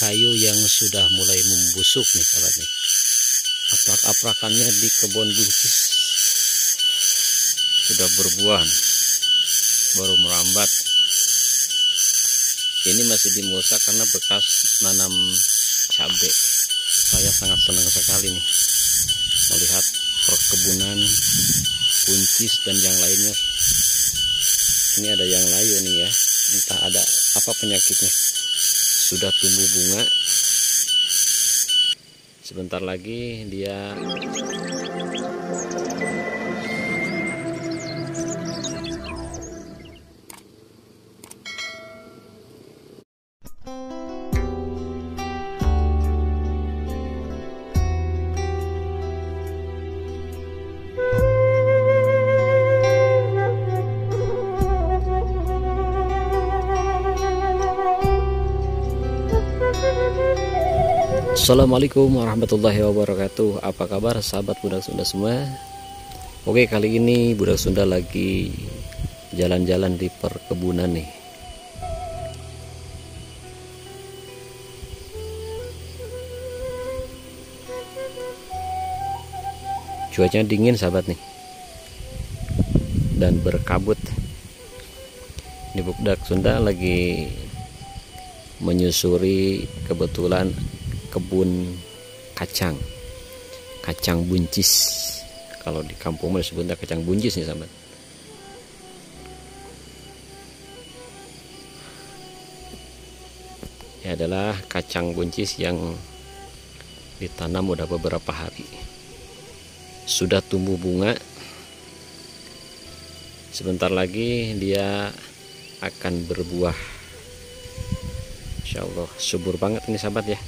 kayu yang sudah mulai membusuk nih sahabat nih. Aprak-aprakannya di kebun buncis sudah berbuah nih, baru merambat. Ini masih di Mulsa karena bekas nanam cabai. Saya sangat senang sekali nih melihat perkebunan buncis dan yang lainnya. Ini ada yang layu nih ya, entah ada apa penyakitnya. Sudah tumbuh bunga, sebentar lagi dia Assalamualaikum warahmatullahi wabarakatuh. Apa kabar sahabat Budak Sunda semua? Oke, kali ini Budak Sunda lagi jalan-jalan di perkebunan nih. Cuacanya dingin sahabat nih, dan berkabut. Di Budak Sunda lagi menyusuri kebetulan kebun kacang buncis. Kalau di kampung disebutnya kacang buncis nih sahabat. Ini adalah kacang buncis yang ditanam udah beberapa hari, sudah tumbuh bunga. Sebentar lagi dia akan berbuah. Insya Allah subur banget ini sahabat ya.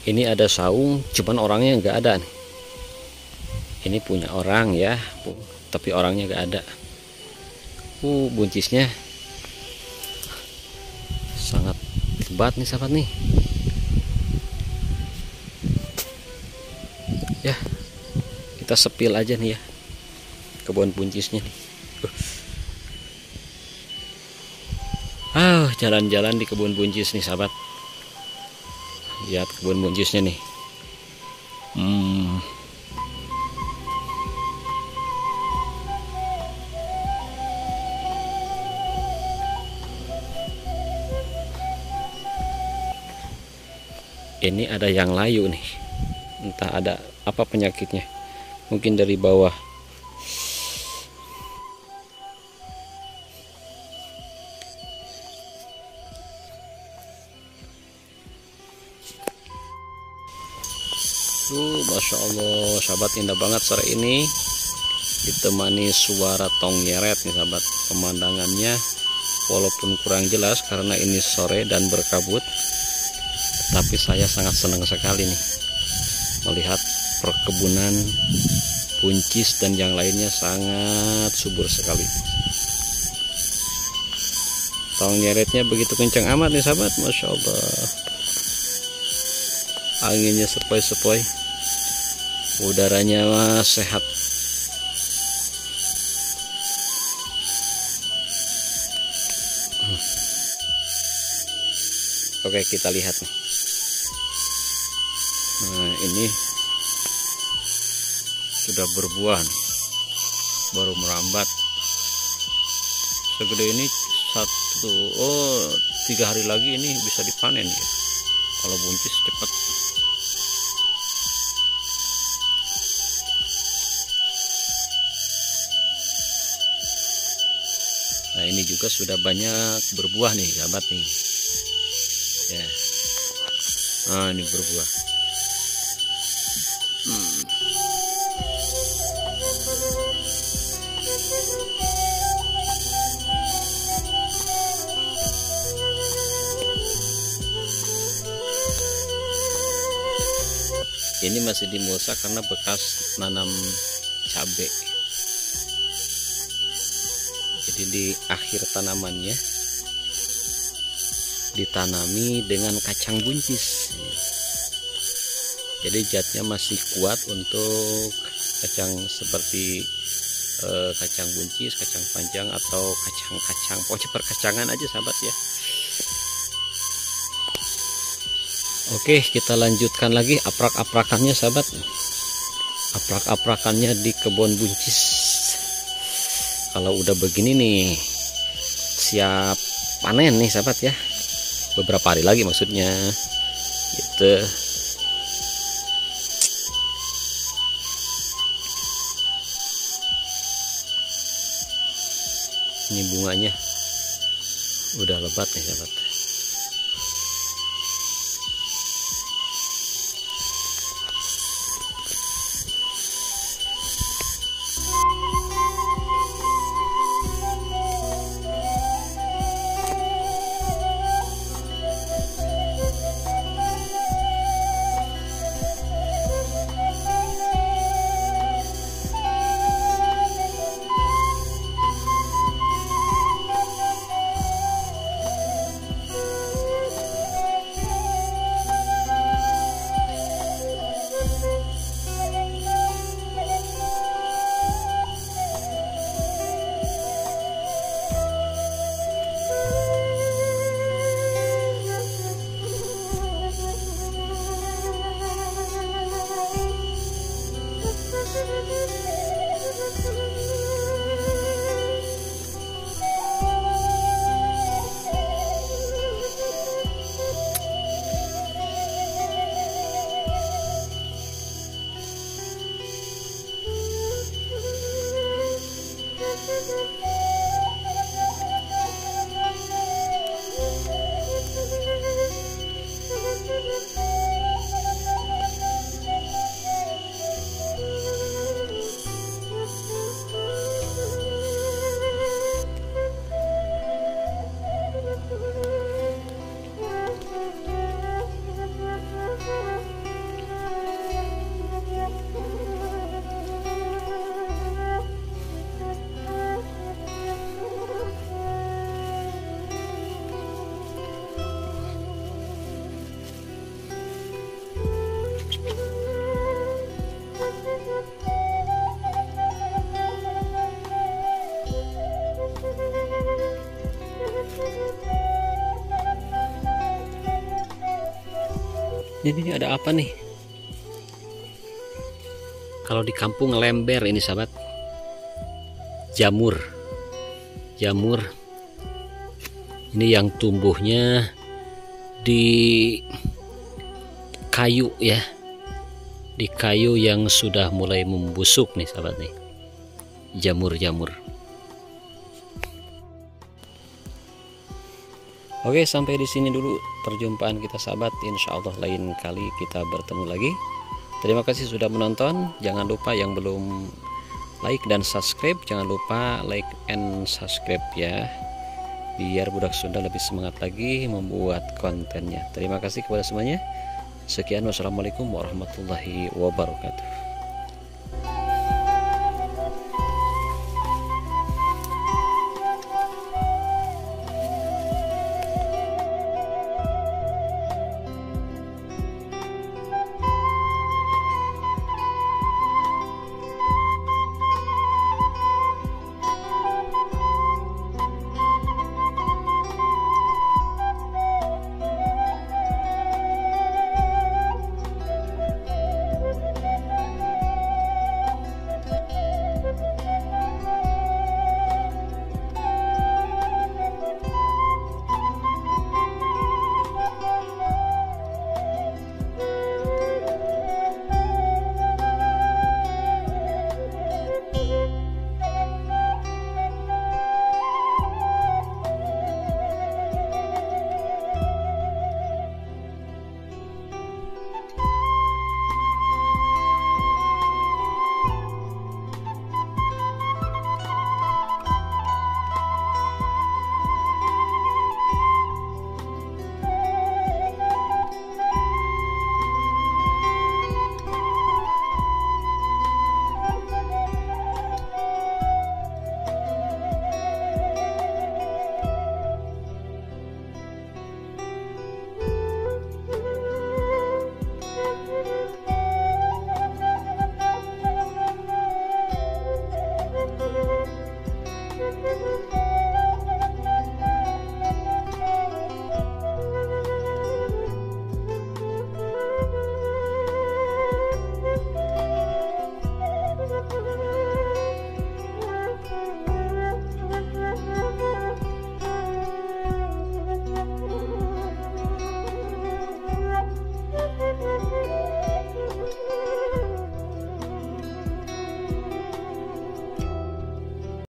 Ini ada saung, cuman orangnya nggak ada nih. Ini punya orang ya, tapi orangnya nggak ada. Buncisnya sangat lebat nih sahabat nih. Ya, kita sepil aja nih ya kebun buncisnya nih. Jalan-jalan di kebun buncis nih sahabat. Lihat kebun buncisnya nih. Ini ada yang layu nih, entah ada apa penyakitnya, mungkin dari bawah. Masya Allah sahabat, indah banget sore ini ditemani suara tong nyeret nih sahabat. Pemandangannya walaupun kurang jelas karena ini sore dan berkabut, tapi saya sangat senang sekali nih melihat perkebunan buncis dan yang lainnya sangat subur sekali. Tong nyeretnya begitu kencang amat nih sahabat, Masya Allah. Anginnya sepoi-sepoi, udaranya sehat. Oke, kita lihat nih. Nah, ini sudah berbuah nih, baru merambat. Segede ini 3 hari lagi ini bisa dipanen ya. Kalau buncis cepat. Nah, ini juga sudah banyak berbuah nih sahabat nih ya. Nah, ini berbuah. Ini masih di Mulsa karena bekas nanam cabai. Jadi di akhir tanamannya ditanami dengan kacang buncis. jadi zatnya masih kuat untuk kacang seperti kacang buncis, kacang panjang, atau kacang-kacang pokoknya perkacangan aja sahabat ya. Oke, kita lanjutkan lagi aprak-aprakannya sahabat. Aprak-aprakannya di kebun buncis. Kalau udah begini nih siap panen nih sahabat ya, beberapa hari lagi maksudnya gitu. Ini bunganya udah lebat nih sahabat. Ini ada apa nih? Kalau di kampung lember ini sahabat, jamur. Ini yang tumbuhnya di kayu ya, di kayu yang sudah mulai membusuk nih sahabat nih, jamur. Oke, sampai di sini dulu perjumpaan kita sahabat. Insya Allah lain kali kita bertemu lagi. Terima kasih sudah menonton. Jangan lupa yang belum like dan subscribe, jangan lupa like and subscribe ya, biar Budak Sunda lebih semangat lagi membuat kontennya. Terima kasih kepada semuanya. Sekian, wassalamualaikum warahmatullahi wabarakatuh.